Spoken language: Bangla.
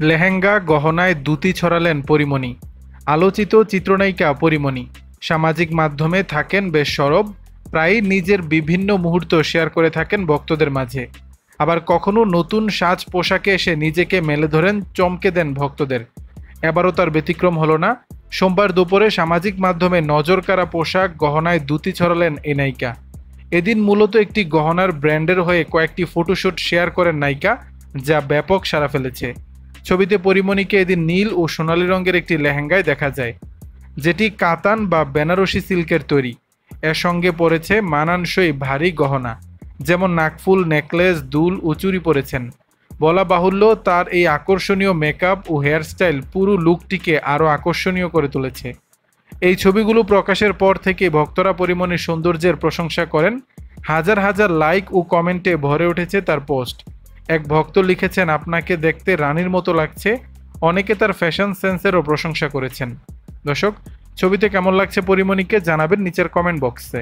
লেহেঙ্গা গহনায় দ্যুতি ছড়ালেন পরীমণি। আলোচিত চিত্রনায়িকা পরীমণি সামাজিক মাধ্যমে থাকেন বেশ সরব। প্রায়ই নিজের বিভিন্ন মুহূর্ত শেয়ার করে থাকেন ভক্তদের মাঝে। আবার কখনো নতুন সাজ পোশাকে এসে নিজেকে মেলে ধরেন, চমকে দেন ভক্তদের। এবারও তার ব্যতিক্রম হলো না। সোমবার দুপুরে সামাজিক মাধ্যমে নজরকাড়া পোশাক গহনায় দ্যুতি ছড়ালেন এই নায়িকা। এদিন মূলত একটি গহনার ব্র্যান্ডের হয়ে কয়েকটি ফটোশুট শেয়ার করেন নায়িকা, যা ব্যাপক সাড়া ফেলেছে। ছবিতে পরীমণিকে এদিন নীল ও সোনালী রঙের একটি লেহেঙ্গায় দেখা যায়, যেটি কাতান বা বেনারসি সিল্কের তৈরি। এর সঙ্গে পরেছে মানানসই ভারী গহনা, যেমন নাকফুল, নেকলেস, দুল ও চুড়ি পরেছেন। বলা বাহুল্য, তার এই আকর্ষণীয় মেকআপ ও হেয়ারস্টাইল পুরো লুকটিকে আরও আকর্ষণীয় করে তুলেছে। এই ছবিগুলো প্রকাশের পর থেকে ভক্তরা পরীমণির সৌন্দর্যের প্রশংসা করেন। হাজার হাজার লাইক ও কমেন্টে ভরে উঠেছে তার পোস্ট। এক ভক্ত লিখেছেন, আপনাকে দেখতে রানীর মতো লাগছে। অনেকে তার ফ্যাশন সেন্সেরও প্রশংসা করেছেন। দর্শক, ছবিতে কেমন লাগছে পরীমণিকে জানাবেন নিচের কমেন্ট বক্সে।